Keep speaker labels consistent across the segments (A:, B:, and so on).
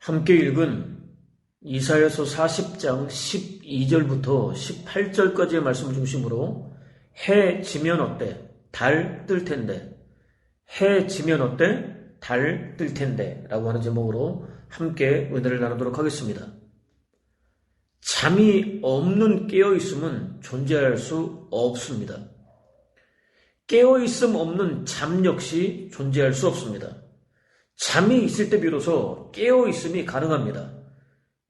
A: 함께 읽은 이사야서 40장 12절부터 18절까지의 말씀을 중심으로 해 지면 어때? 달 뜰 텐데. 해 지면 어때? 달 뜰 텐데 라고 하는 제목으로 함께 은혜를 나누도록 하겠습니다. 잠이 없는 깨어있음은 존재할 수 없습니다. 깨어있음 없는 잠 역시 존재할 수 없습니다. 잠이 있을 때 비로소 깨어있음이 가능합니다.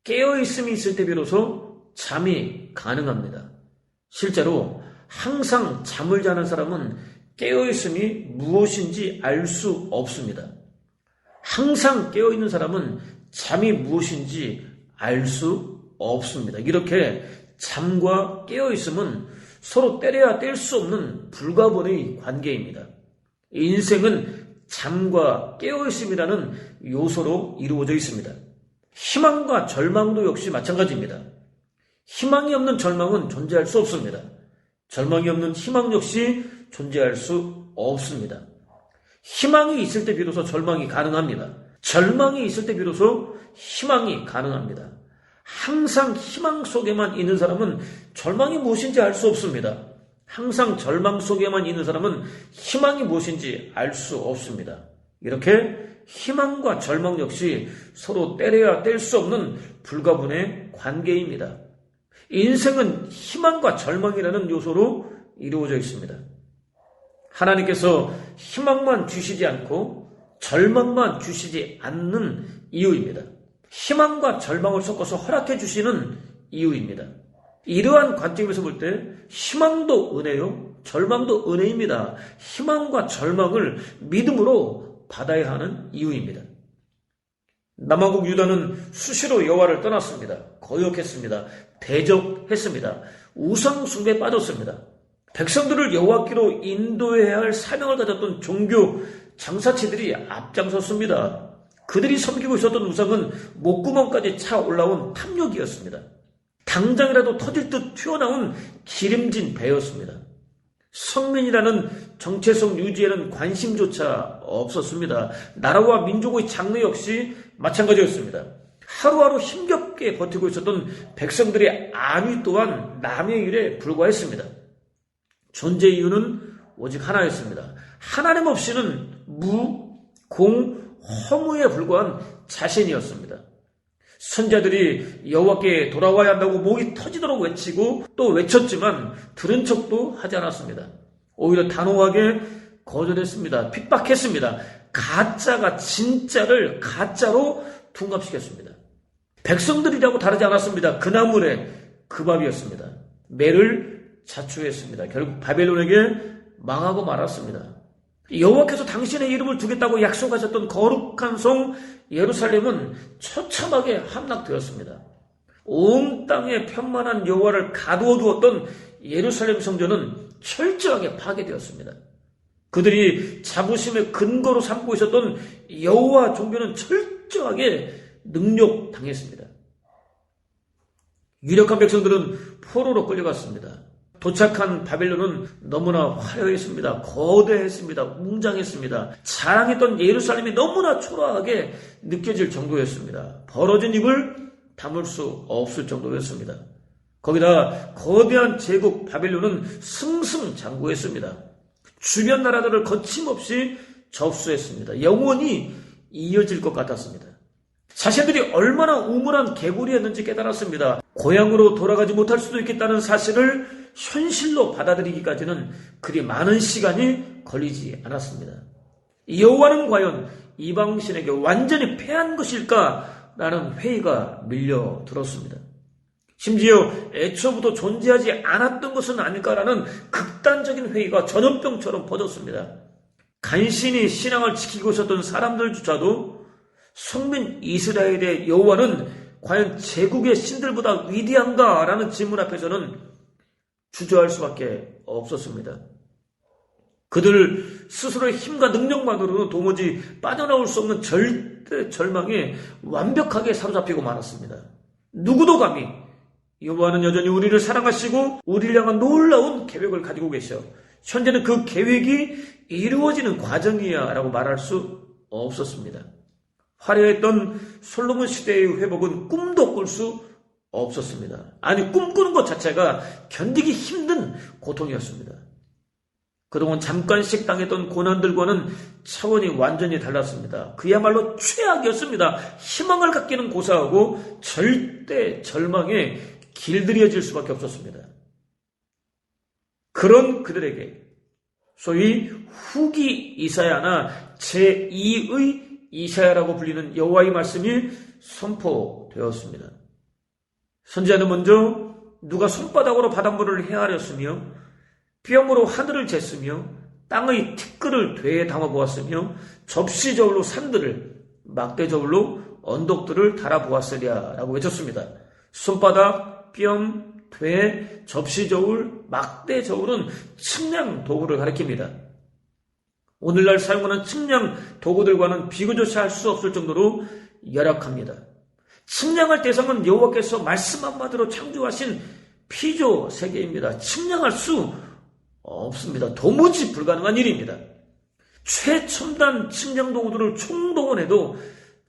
A: 깨어있음이 있을 때 비로소 잠이 가능합니다. 실제로 항상 잠을 자는 사람은 깨어있음이 무엇인지 알 수 없습니다. 항상 깨어있는 사람은 잠이 무엇인지 알 수 없습니다. 이렇게 잠과 깨어있음은 서로 때려야 뗄 수 없는 불가분의 관계입니다. 인생은 잠과 깨어있음이라는 요소로 이루어져 있습니다. 희망과 절망도 역시 마찬가지입니다. 희망이 없는 절망은 존재할 수 없습니다. 절망이 없는 희망 역시 존재할 수 없습니다. 희망이 있을 때 비로소 절망이 가능합니다. 절망이 있을 때 비로소 희망이 가능합니다. 항상 희망 속에만 있는 사람은 절망이 무엇인지 알 수 없습니다. 항상 절망 속에만 있는 사람은 희망이 무엇인지 알 수 없습니다. 이렇게 희망과 절망 역시 서로 때려야 뗄 수 없는 불가분의 관계입니다. 인생은 희망과 절망이라는 요소로 이루어져 있습니다. 하나님께서 희망만 주시지 않고 절망만 주시지 않는 이유입니다. 희망과 절망을 섞어서 허락해 주시는 이유입니다. 이러한 관점에서 볼 때 희망도 은혜요, 절망도 은혜입니다. 희망과 절망을 믿음으로 받아야 하는 이유입니다. 남왕국 유다는 수시로 여호와를 떠났습니다. 거역했습니다. 대적했습니다. 우상 숭배에 빠졌습니다. 백성들을 여호와께로 인도해야 할 사명을 가졌던 종교 장사치들이 앞장섰습니다. 그들이 섬기고 있었던 우상은 목구멍까지 차 올라온 탐욕이었습니다. 당장이라도 터질 듯 튀어나온 기름진 배였습니다. 성민이라는 정체성 유지에는 관심조차 없었습니다. 나라와 민족의 장래 역시 마찬가지였습니다. 하루하루 힘겹게 버티고 있었던 백성들의 안위 또한 남의 일에 불과했습니다. 존재 이유는 오직 하나였습니다. 하나님 없이는 무, 공, 허무에 불과한 자신이었습니다. 선자들이 여호와께 돌아와야 한다고 목이 터지도록 외치고 또 외쳤지만 들은 척도 하지 않았습니다. 오히려 단호하게 거절했습니다. 핍박했습니다. 가짜가 진짜를 가짜로 둔갑시켰습니다. 백성들이라고 다르지 않았습니다. 그 나물에 그 밥이었습니다. 매를 자초했습니다. 결국 바벨론에게 망하고 말았습니다. 여호와께서 당신의 이름을 두겠다고 약속하셨던 거룩한 성 예루살렘은 처참하게 함락되었습니다. 온 땅에 편만한 여호와를 가두어 두었던 예루살렘 성전은 철저하게 파괴되었습니다. 그들이 자부심의 근거로 삼고 있었던 여호와 종교는 철저하게 능욕당했습니다. 유력한 백성들은 포로로 끌려갔습니다. 도착한 바벨론은 너무나 화려했습니다. 거대했습니다. 웅장했습니다. 자랑했던 예루살렘이 너무나 초라하게 느껴질 정도였습니다. 벌어진 입을 다물 수 없을 정도였습니다. 거기다 거대한 제국 바벨론은 승승장구했습니다. 주변 나라들을 거침없이 접수했습니다. 영원히 이어질 것 같았습니다. 자신들이 얼마나 우물한 개구리였는지 깨달았습니다. 고향으로 돌아가지 못할 수도 있겠다는 사실을 현실로 받아들이기까지는 그리 많은 시간이 걸리지 않았습니다. 여호와는 과연 이방신에게 완전히 패한 것일까라는 회의가 밀려들었습니다. 심지어 애초부터 존재하지 않았던 것은 아닐까라는 극단적인 회의가 전염병처럼 퍼졌습니다. 간신히 신앙을 지키고 있었던 사람들조차도 성민 이스라엘의 여호와는 과연 제국의 신들보다 위대한가라는 질문 앞에서는 주저할 수밖에 없었습니다. 그들 스스로의 힘과 능력만으로는 도무지 빠져나올 수 없는 절대 절망에 완벽하게 사로잡히고 말았습니다. 누구도 감히 여호와는 여전히 우리를 사랑하시고 우리를 향한 놀라운 계획을 가지고 계셔. 현재는 그 계획이 이루어지는 과정이야 라고 말할 수 없었습니다. 화려했던 솔로몬 시대의 회복은 꿈도 꿀 수 없었습니다. 아니, 꿈꾸는 것 자체가 견디기 힘든 고통이었습니다. 그동안 잠깐씩 당했던 고난들과는 차원이 완전히 달랐습니다. 그야말로 최악이었습니다. 희망을 갖기는 고사하고 절대 절망에 길들여질 수밖에 없었습니다. 그런 그들에게 소위 후기 이사야나 제2의 이사야라고 불리는 여호와의 말씀이 선포되었습니다. 선지자는 먼저 누가 손바닥으로 바닷물을 헤아렸으며 뼘으로 하늘을 쟀으며 땅의 티끌을 되에 담아보았으며 접시저울로 산들을 막대저울로 언덕들을 달아보았으랴라고 외쳤습니다. 손바닥, 뼘, 되, 접시저울, 막대저울은 측량 도구를 가리킵니다. 오늘날 사용하는 측량 도구들과는 비교조차 할 수 없을 정도로 열악합니다. 측량할 대상은 여호와께서 말씀 한마디로 창조하신 피조 세계입니다. 측량할 수 없습니다. 도무지 불가능한 일입니다. 최첨단 측량 도구들을 총동원해도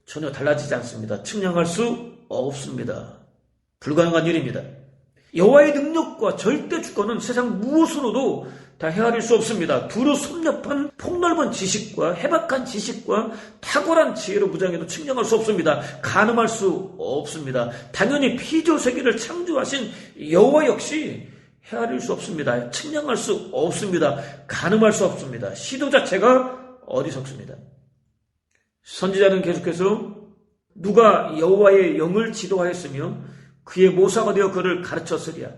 A: 전혀 달라지지 않습니다. 측량할 수 없습니다. 불가능한 일입니다. 여호와의 능력과 절대 주권은 세상 무엇으로도 다 헤아릴 수 없습니다. 두루 섭렵한 폭넓은 지식과 해박한 지식과 탁월한 지혜로 무장해도 측량할 수 없습니다. 가늠할 수 없습니다. 당연히 피조 세계를 창조하신 여호와 역시 헤아릴 수 없습니다. 측량할 수 없습니다. 가늠할 수 없습니다. 시도 자체가 어리석습니다. 선지자는 계속해서 누가 여호와의 영을 지도하였으며 그의 모사가 되어 그를 가르쳤으랴.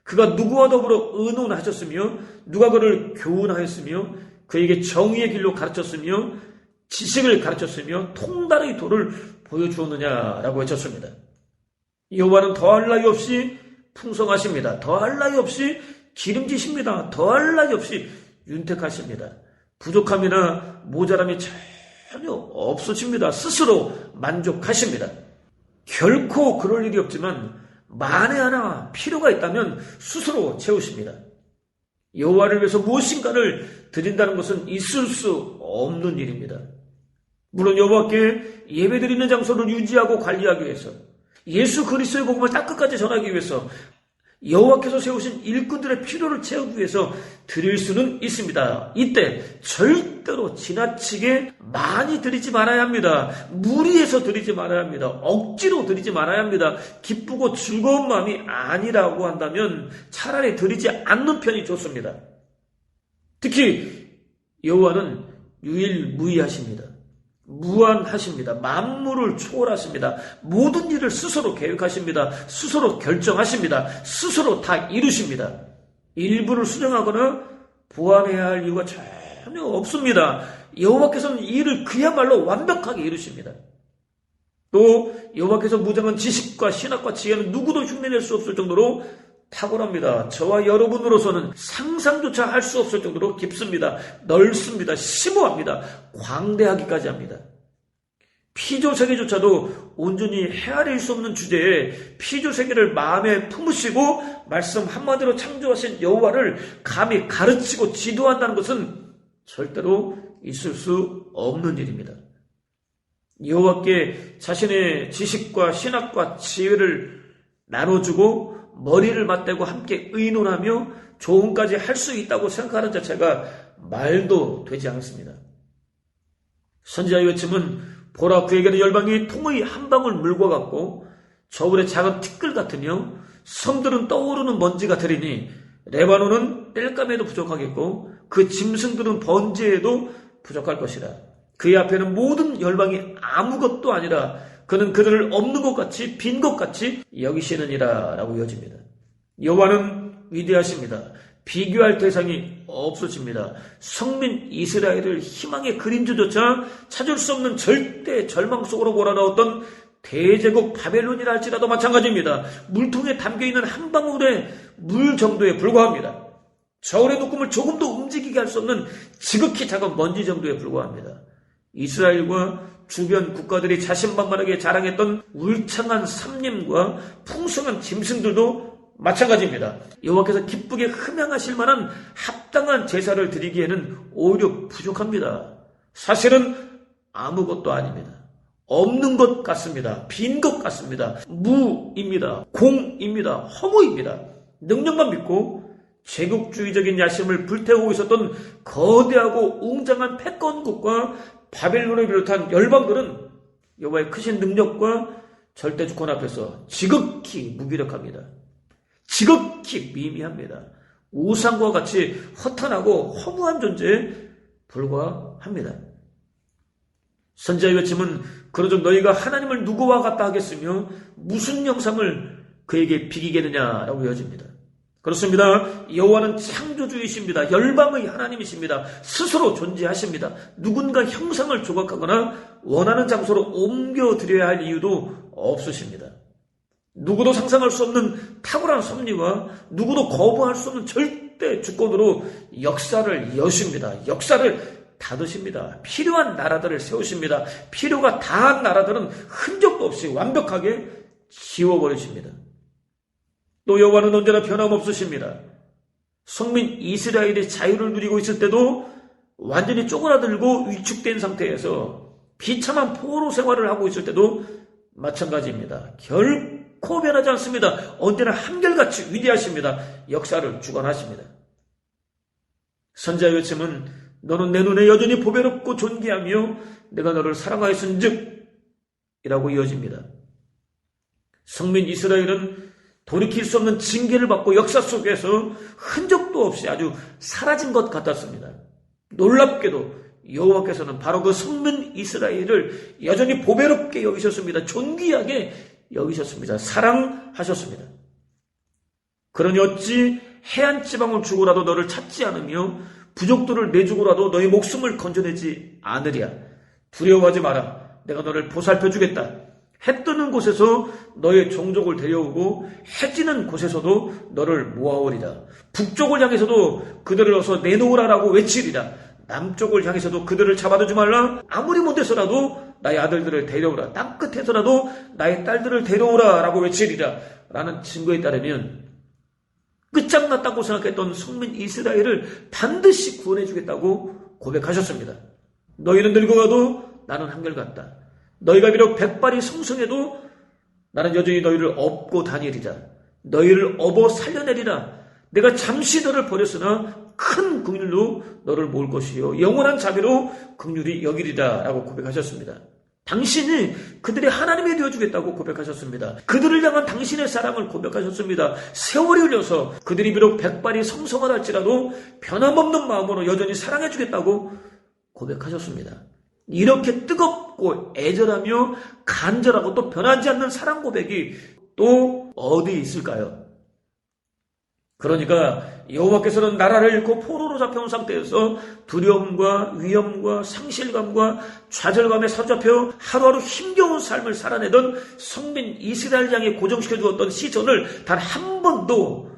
A: 그가 누구와 더불어 의논하셨으며 누가 그를 교훈하였으며 그에게 정의의 길로 가르쳤으며 지식을 가르쳤으며 통달의 도를 보여주었느냐라고 외쳤습니다. 여호와는 더할 나위 없이 풍성하십니다. 더할 나위 없이 기름지십니다. 더할 나위 없이 윤택하십니다. 부족함이나 모자람이 전혀 없으십니다. 스스로 만족하십니다. 결코 그럴 일이 없지만 만에 하나 필요가 있다면 스스로 채우십니다. 여호와를 위해서 무엇인가를 드린다는 것은 있을 수 없는 일입니다. 물론 여호와께 예배드리는 장소를 유지하고 관리하기 위해서 예수 그리스도의 복음을 땅끝까지 전하기 위해서 여호와께서 세우신 일꾼들의 필요를 채우기 위해서 드릴 수는 있습니다. 이때 절대로 지나치게 많이 드리지 말아야 합니다. 무리해서 드리지 말아야 합니다. 억지로 드리지 말아야 합니다. 기쁘고 즐거운 마음이 아니라고 한다면 차라리 드리지 않는 편이 좋습니다. 특히 여호와는 유일무이하십니다. 무한하십니다. 만물을 초월하십니다. 모든 일을 스스로 계획하십니다. 스스로 결정하십니다. 스스로 다 이루십니다. 일부를 수정하거나 보완해야 할 이유가 전혀 없습니다. 여호와께서는 이 일을 그야말로 완벽하게 이루십니다. 또 여호와께서 무장한 지식과 신학과 지혜는 누구도 흉내낼 수 없을 정도로 탁월합니다. 저와 여러분으로서는 상상조차 할 수 없을 정도로 깊습니다. 넓습니다. 심오합니다. 광대하기까지 합니다. 피조세계조차도 온전히 헤아릴 수 없는 주제에 피조세계를 마음에 품으시고 말씀 한마디로 창조하신 여호와를 감히 가르치고 지도한다는 것은 절대로 있을 수 없는 일입니다. 여호와께 자신의 지식과 신학과 지혜를 나눠주고 머리를 맞대고 함께 의논하며 조언까지 할 수 있다고 생각하는 자체가 말도 되지 않습니다. 선지자의 외침은 보라 그에게는 열방이 통의 한 방울 물과 같고 저울의 작은 티끌 같으며 섬들은 떠오르는 먼지 같으리니 레바논은 땔감에도 부족하겠고 그 짐승들은 번제에도 부족할 것이라. 그의 앞에는 모든 열방이 아무것도 아니라 그는 그들을 없는 것 같이 빈 것 같이 여기시느니라 라고 이어집니다. 여호와는 위대하십니다. 비교할 대상이 없으십니다. 성민 이스라엘을 희망의 그림자조차 찾을 수 없는 절대 절망 속으로 몰아넣었던 대제국 바벨론이라 할지라도 마찬가지입니다. 물통에 담겨있는 한 방울의 물 정도에 불과합니다. 저울의 녹음을 조금도 움직이게 할 수 없는 지극히 작은 먼지 정도에 불과합니다. 이스라엘과 주변 국가들이 자신만만하게 자랑했던 울창한 삼림과 풍성한 짐승들도 마찬가지입니다. 여호와께서 기쁘게 흠양하실 만한 합당한 제사를 드리기에는 오히려 부족합니다. 사실은 아무것도 아닙니다. 없는 것 같습니다. 빈 것 같습니다. 무입니다. 공입니다. 허무입니다. 능력만 믿고 제국주의적인 야심을 불태우고 있었던 거대하고 웅장한 패권국과 바벨론을 비롯한 열방들은 여호와의 크신 능력과 절대 주권 앞에서 지극히 무기력합니다. 지극히 미미합니다. 우상과 같이 허탄하고 허무한 존재에 불과합니다. 선지자의 외침은 그러므로 너희가 하나님을 누구와 같다 하겠으며 무슨 형상을 그에게 비기겠느냐라고 이어집니다. 그렇습니다. 여호와는 창조주이십니다. 열방의 하나님이십니다. 스스로 존재하십니다. 누군가 형상을 조각하거나 원하는 장소로 옮겨드려야 할 이유도 없으십니다. 누구도 상상할 수 없는 탁월한 섭리와 누구도 거부할 수 없는 절대 주권으로 역사를 여십니다. 역사를 닫으십니다. 필요한 나라들을 세우십니다. 필요가 다한 나라들은 흔적도 없이 완벽하게 지워버리십니다. 또 여호와는 언제나 변함없으십니다. 성민 이스라엘이 자유를 누리고 있을 때도 완전히 쪼그라들고 위축된 상태에서 비참한 포로 생활을 하고 있을 때도 마찬가지입니다. 결코 변하지 않습니다. 언제나 한결같이 위대하십니다. 역사를 주관하십니다. 선지자의 외침은 너는 내 눈에 여전히 보배롭고 존귀하며 내가 너를 사랑하였은즉 이라고 이어집니다. 성민 이스라엘은 돌이킬 수 없는 징계를 받고 역사 속에서 흔적도 없이 아주 사라진 것 같았습니다. 놀랍게도 여호와께서는 바로 그 성민 이스라엘을 여전히 보배롭게 여기셨습니다. 존귀하게 여기셨습니다. 사랑하셨습니다. 그러니 어찌 해안 지방을 주고라도 너를 찾지 않으며 부족들을 내주고라도 너희 목숨을 건져내지 않으랴. 두려워하지 마라. 내가 너를 보살펴주겠다. 해 뜨는 곳에서 너의 종족을 데려오고 해 지는 곳에서도 너를 모아오리라. 북쪽을 향해서도 그들을 어서 내놓으라라고 외치리라. 남쪽을 향해서도 그들을 잡아두지 말라. 아무리 못해서라도 나의 아들들을 데려오라. 땅끝에서라도 나의 딸들을 데려오라 라고 외치리라. 라는 증거에 따르면 끝장났다고 생각했던 성민 이스라엘을 반드시 구원해주겠다고 고백하셨습니다. 너희는 늙어가도 나는 한결같다. 너희가 비록 백발이 성성해도 나는 여전히 너희를 업고 다니리라. 너희를 업어 살려내리라. 내가 잠시 너를 버렸으나 큰 긍휼로 너를 모을 것이요 영원한 자비로 긍휼히 여기리라 라고 고백하셨습니다. 당신이 그들의 하나님이 되어주겠다고 고백하셨습니다. 그들을 향한 당신의 사랑을 고백하셨습니다. 세월이 흘려서 그들이 비록 백발이 성성하다 할지라도 변함없는 마음으로 여전히 사랑해주겠다고 고백하셨습니다. 이렇게 뜨겁고 애절하며 간절하고 또 변하지 않는 사랑 고백이 또 어디 있을까요? 그러니까 여호와께서는 나라를 잃고 포로로 잡혀온 상태에서 두려움과 위험과 상실감과 좌절감에 사로잡혀 하루하루 힘겨운 삶을 살아내던 성민 이스라엘 양에 고정시켜 주었던 시선을 단 한 번도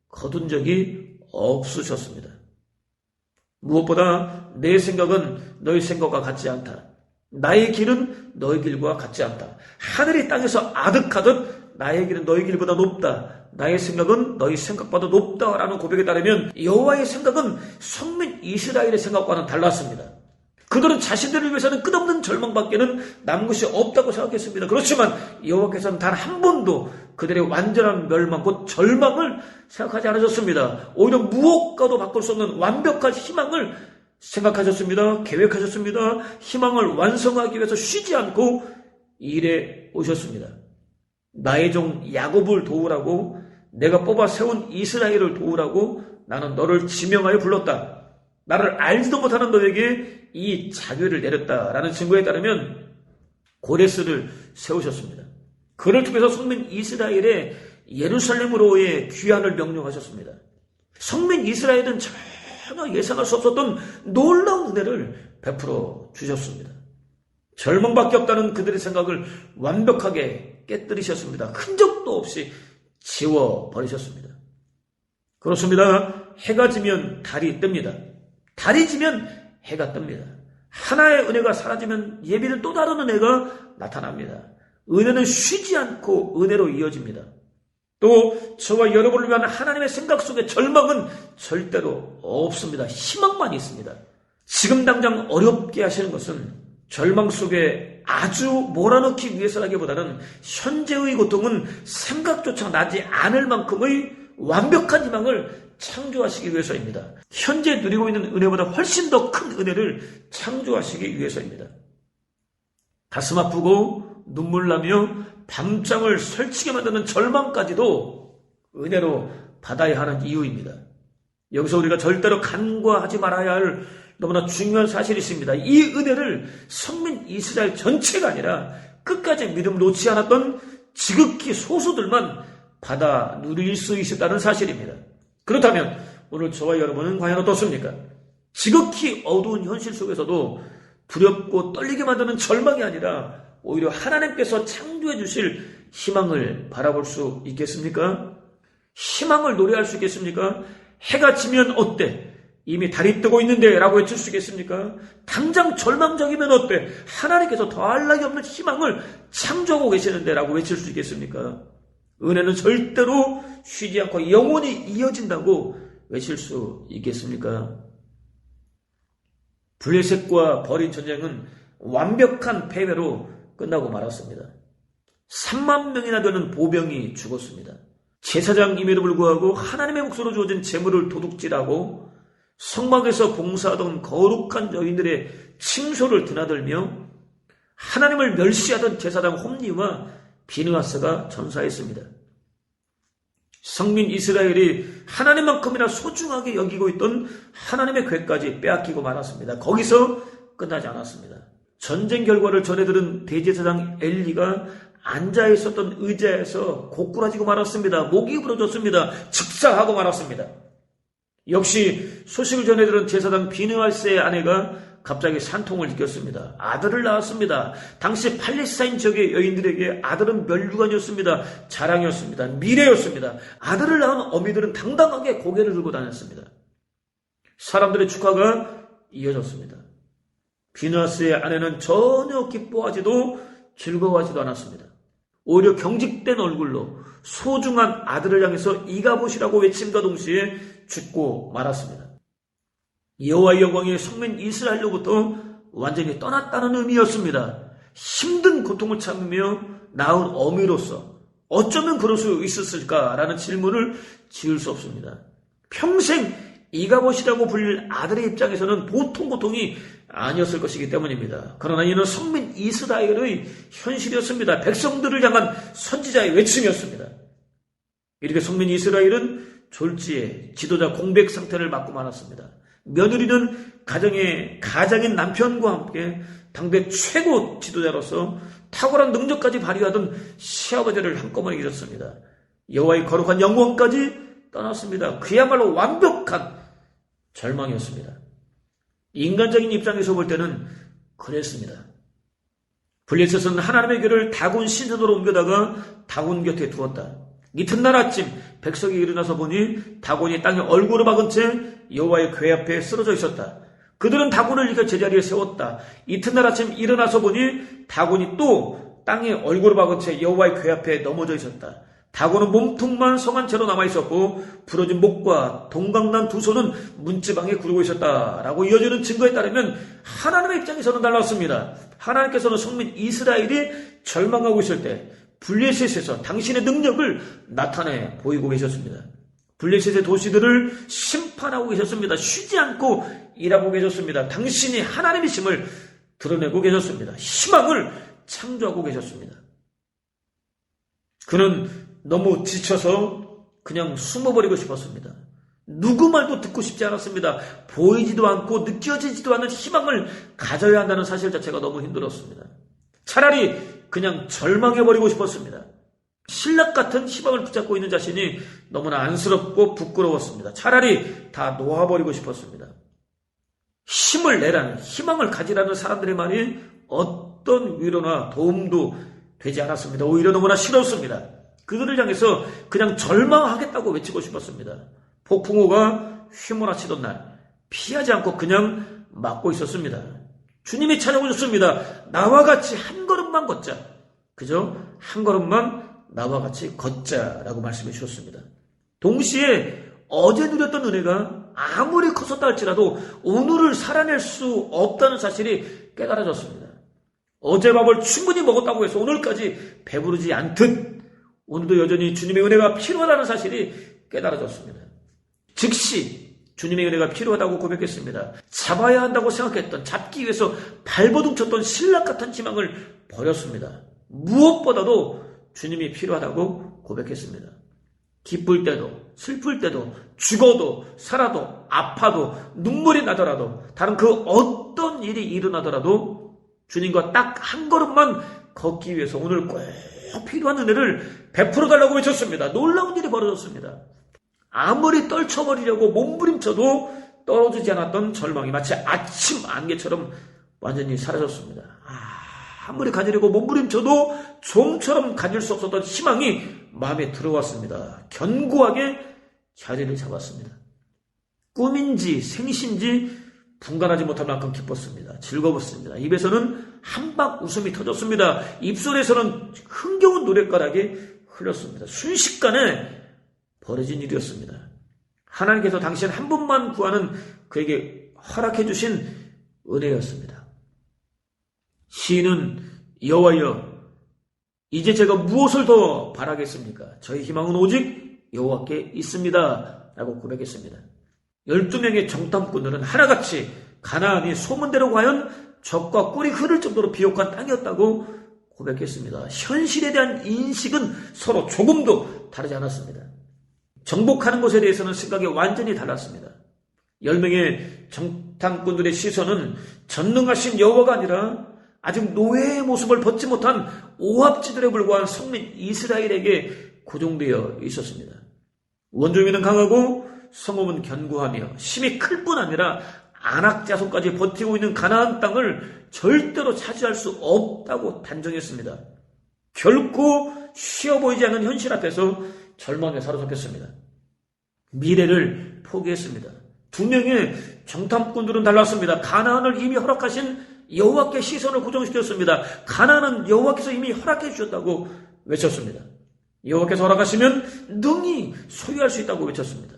A: 거둔 적이 없으셨습니다. 무엇보다 내 생각은 너희 생각과 같지 않다. 나의 길은 너희 길과 같지 않다. 하늘이 땅에서 아득하듯 나의 길은 너희 길보다 높다. 나의 생각은 너희 생각보다 높다라는 고백에 따르면 여호와의 생각은 성민 이스라엘의 생각과는 달랐습니다. 그들은 자신들을 위해서는 끝없는 절망밖에는 남은 것이 없다고 생각했습니다. 그렇지만 여호와께서는 단 한 번도 그들의 완전한 멸망, 곧 절망을 생각하지 않으셨습니다. 오히려 무엇과도 바꿀 수 없는 완벽한 희망을 생각하셨습니다. 계획하셨습니다. 희망을 완성하기 위해서 쉬지 않고 일해 오셨습니다. 나의 종 야곱을 도우라고, 내가 뽑아 세운 이스라엘을 도우라고 나는 너를 지명하여 불렀다. 나를 알지도 못하는 너에게 이 자궤를 내렸다라는 증거에 따르면 고레스를 세우셨습니다. 그를 통해서 성민 이스라엘의 예루살렘으로의 귀환을 명령하셨습니다. 성민 이스라엘은 전혀 예상할 수 없었던 놀라운 은혜를 베풀어 주셨습니다. 절망밖에 없다는 그들의 생각을 완벽하게 깨뜨리셨습니다. 흔적도 없이 지워버리셨습니다. 그렇습니다. 해가 지면 달이 뜹니다. 달이 지면 해가 뜹니다. 하나의 은혜가 사라지면 예비는 또 다른 은혜가 나타납니다. 은혜는 쉬지 않고 은혜로 이어집니다. 또 저와 여러분을 위한 하나님의 생각 속에 절망은 절대로 없습니다. 희망만 있습니다. 지금 당장 어렵게 하시는 것은 절망 속에 아주 몰아넣기 위해서라기보다는 현재의 고통은 생각조차 나지 않을 만큼의 완벽한 희망을 창조하시기 위해서입니다. 현재 누리고 있는 은혜보다 훨씬 더 큰 은혜를 창조하시기 위해서입니다. 가슴 아프고 눈물 나며 밤잠을 설치게 만드는 절망까지도 은혜로 받아야 하는 이유입니다. 여기서 우리가 절대로 간과하지 말아야 할 너무나 중요한 사실이 있습니다. 이 은혜를 선민 이스라엘 전체가 아니라 끝까지 믿음 놓지 않았던 지극히 소수들만 받아 누릴 수 있었다는 사실입니다. 그렇다면 오늘 저와 여러분은 과연 어떻습니까? 지극히 어두운 현실 속에서도 두렵고 떨리게 만드는 절망이 아니라 오히려 하나님께서 창조해 주실 희망을 바라볼 수 있겠습니까? 희망을 노래할 수 있겠습니까? 해가 지면 어때? 이미 달이 뜨고 있는데 라고 외칠 수 있겠습니까? 당장 절망적이면 어때? 하나님께서 더할 나위 없는 희망을 창조하고 계시는데 라고 외칠 수 있겠습니까? 은혜는 절대로 쉬지 않고 영원히 이어진다고 외칠 수 있겠습니까? 블레셋과 벌인 전쟁은 완벽한 패배로 끝나고 말았습니다. 3만 명이나 되는 보병이 죽었습니다. 제사장임에도 불구하고 하나님의 몫으로 주어진 재물을 도둑질하고 성막에서 봉사하던 거룩한 여인들의 칭소를 드나들며 하나님을 멸시하던 제사장 홈리와 비느하스가 전사했습니다. 성민 이스라엘이 하나님만큼이나 소중하게 여기고 있던 하나님의 궤까지 빼앗기고 말았습니다. 거기서 끝나지 않았습니다. 전쟁 결과를 전해들은 대제사장 엘리가 앉아있었던 의자에서 고꾸라지고 말았습니다. 목이 부러졌습니다. 즉사하고 말았습니다. 역시 소식을 전해들은 제사장 비느하스의 아내가 갑자기 산통을 느꼈습니다. 아들을 낳았습니다. 당시 팔레스타인 지역의 여인들에게 아들은 멸류관이었습니다. 자랑이었습니다. 미래였습니다. 아들을 낳은 어미들은 당당하게 고개를 들고 다녔습니다. 사람들의 축하가 이어졌습니다. 비느하스의 아내는 전혀 기뻐하지도 즐거워하지도 않았습니다. 오히려 경직된 얼굴로 소중한 아들을 향해서 이가봇이라고 외침과 동시에 죽고 말았습니다. 여호와의 영광이 성민 이스라엘로부터 완전히 떠났다는 의미였습니다. 힘든 고통을 참으며 낳은 어미로서 어쩌면 그럴 수 있었을까라는 질문을 지을 수 없습니다. 평생 이가봇이라고 불릴 아들의 입장에서는 보통 고통이 아니었을 것이기 때문입니다. 그러나 이는 성민 이스라엘의 현실이었습니다. 백성들을 향한 선지자의 외침이었습니다. 이렇게 성민 이스라엘은 졸지에 지도자 공백 상태를 맞고 말았습니다. 며느리는 가장인 남편과 함께 당대 최고 지도자로서 탁월한 능력까지 발휘하던 시아버지를 한꺼번에 잃었습니다. 여호와의 거룩한 영광까지 떠났습니다. 그야말로 완벽한 절망이었습니다. 인간적인 입장에서 볼 때는 그랬습니다. 블레셋은 하나님의 궤를 다곤 신전으로 옮겨다가 다곤 곁에 두었다. 이튿날 아침 백성이 일어나서 보니 다곤이 땅에 얼굴을 박은 채 여호와의 궤 앞에 쓰러져 있었다. 그들은 다곤을 일으켜 제자리에 세웠다. 이튿날 아침 일어나서 보니 다곤이 또 땅에 얼굴을 박은 채 여호와의 궤 앞에 넘어져 있었다. 다곤은 몸통만 성한 채로 남아있었고 부러진 목과 동강난 두 손은 문지방에 구르고 있었다라고 이어지는 증거에 따르면 하나님의 입장에서는 달랐습니다. 하나님께서는 성민 이스라엘이 절망하고 있을 때 블레셋에서 당신의 능력을 나타내 보이고 계셨습니다. 블레셋의 도시들을 심판하고 계셨습니다. 쉬지 않고 일하고 계셨습니다. 당신이 하나님이심을 드러내고 계셨습니다. 희망을 창조하고 계셨습니다. 그는 너무 지쳐서 그냥 숨어버리고 싶었습니다. 누구 말도 듣고 싶지 않았습니다. 보이지도 않고 느껴지지도 않는 희망을 가져야 한다는 사실 자체가 너무 힘들었습니다. 차라리 그냥 절망해버리고 싶었습니다. 신락 같은 희망을 붙잡고 있는 자신이 너무나 안쓰럽고 부끄러웠습니다. 차라리 다 놓아버리고 싶었습니다. 힘을 내라는, 희망을 가지라는 사람들의 말이 어떤 위로나 도움도 되지 않았습니다. 오히려 너무나 싫었습니다. 그들을 향해서 그냥 절망하겠다고 외치고 싶었습니다. 폭풍우가 휘몰아치던 날 피하지 않고 그냥 막고 있었습니다. 주님이 찾아오셨습니다. 나와 같이 한 걸음만 걷자. 그저 한 걸음만 나와 같이 걷자라고 말씀해 주셨습니다. 동시에 어제 누렸던 은혜가 아무리 컸었다 할지라도 오늘을 살아낼 수 없다는 사실이 깨달아졌습니다. 어제 밥을 충분히 먹었다고 해서 오늘까지 배부르지 않듯 오늘도 여전히 주님의 은혜가 필요하다는 사실이 깨달아졌습니다. 즉시 주님의 은혜가 필요하다고 고백했습니다. 잡아야 한다고 생각했던, 잡기 위해서 발버둥 쳤던 신락 같은 희망을 버렸습니다. 무엇보다도 주님이 필요하다고 고백했습니다. 기쁠 때도 슬플 때도 죽어도 살아도 아파도 눈물이 나더라도 다른 그 어떤 일이 일어나더라도 주님과 딱 한 걸음만 걷기 위해서 오늘 꼭 필요한 은혜를 베풀어 달라고 외쳤습니다. 놀라운 일이 벌어졌습니다. 아무리 떨쳐버리려고 몸부림쳐도 떨어지지 않았던 절망이 마치 아침 안개처럼 완전히 사라졌습니다. 아무리 가지려고 몸부림쳐도 좀처럼 가질 수 없었던 희망이 마음에 들어왔습니다. 견고하게 자리를 잡았습니다. 꿈인지 생신지 분간하지 못할 만큼 기뻤습니다. 즐거웠습니다. 입에서는 한박 웃음이 터졌습니다. 입술에서는 흥겨운 노랫가락이 흘렀습니다. 순식간에 벌어진 일이었습니다. 하나님께서 당신 한 분만 구하는 그에게 허락해 주신 은혜였습니다. 시인은 여호와여 이제 제가 무엇을 더 바라겠습니까? 저희 희망은 오직 여호와께 있습니다. 라고 고백했습니다. 12명의 정탐꾼들은 하나같이 가나안이 소문대로 과연 젖과 꿀이 흐를 정도로 비옥한 땅이었다고 고백했습니다. 현실에 대한 인식은 서로 조금도 다르지 않았습니다. 정복하는 것에 대해서는 생각이 완전히 달랐습니다. 10명의 정탐꾼들의 시선은 전능하신 여호와가 아니라 아직 노예의 모습을 벗지 못한 오합지들에 불과한 성민 이스라엘에게 고정되어 있었습니다. 원주민은 강하고 성읍은 견고하며 힘이 클 뿐 아니라 안악자손까지 버티고 있는 가나안 땅을 절대로 차지할 수 없다고 단정했습니다. 결코 쉬워 보이지 않는 현실 앞에서 절망에 사로잡혔습니다. 미래를 포기했습니다. 2명의 정탐꾼들은 달랐습니다. 가나안을 이미 허락하신 여호와께 시선을 고정시켰습니다. 가나안은 여호와께서 이미 허락해 주셨다고 외쳤습니다. 여호와께서 허락하시면 능히 소유할 수 있다고 외쳤습니다.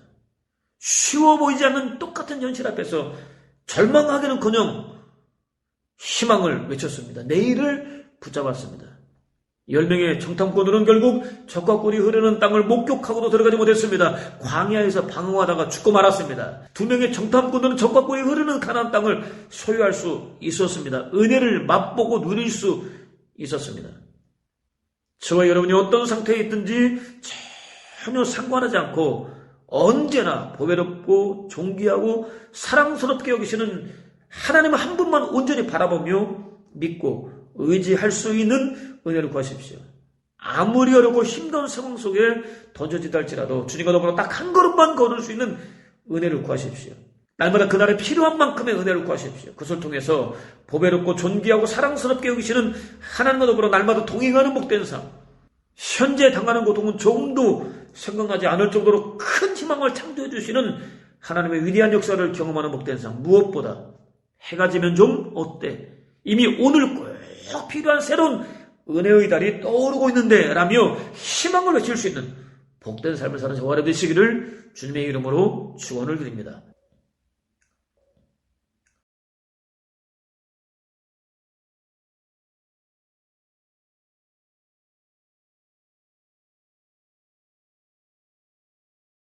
A: 쉬워 보이지 않는 똑같은 현실 앞에서 절망하기는커녕 희망을 외쳤습니다. 내일을 붙잡았습니다. 10명의 정탐꾼들은 결국 젖과 꿀이 흐르는 땅을 목격하고도 들어가지 못했습니다. 광야에서 방황하다가 죽고 말았습니다. 2명의 정탐꾼들은 젖과 꿀이 흐르는 가나안 땅을 소유할 수 있었습니다. 은혜를 맛보고 누릴 수 있었습니다. 저와 여러분이 어떤 상태에 있든지 전혀 상관하지 않고 언제나 보배롭고 존귀하고 사랑스럽게 여기시는 하나님 한 분만 온전히 바라보며 믿고 의지할 수 있는 은혜를 구하십시오. 아무리 어렵고 힘든 상황 속에 던져지다 할지라도 주님과 더불어 딱 한 걸음만 걸을 수 있는 은혜를 구하십시오. 날마다 그날에 필요한 만큼의 은혜를 구하십시오. 그것을 통해서 보배롭고 존귀하고 사랑스럽게 여기시는 하나님과 더불어 날마다 동행하는 복된 삶, 현재 당하는 고통은 조금도 생각나지 않을 정도로 큰 희망을 창조해 주시는 하나님의 위대한 역사를 경험하는 복된 삶, 무엇보다 해가 지면 좀 어때? 이미 오늘 꼭 필요한 새로운 은혜의 달이 떠오르고 있는데 라며 희망을 외칠 수 있는 복된 삶을 사는 저와 여러분 되시기를 주님의 이름으로 축원을 드립니다.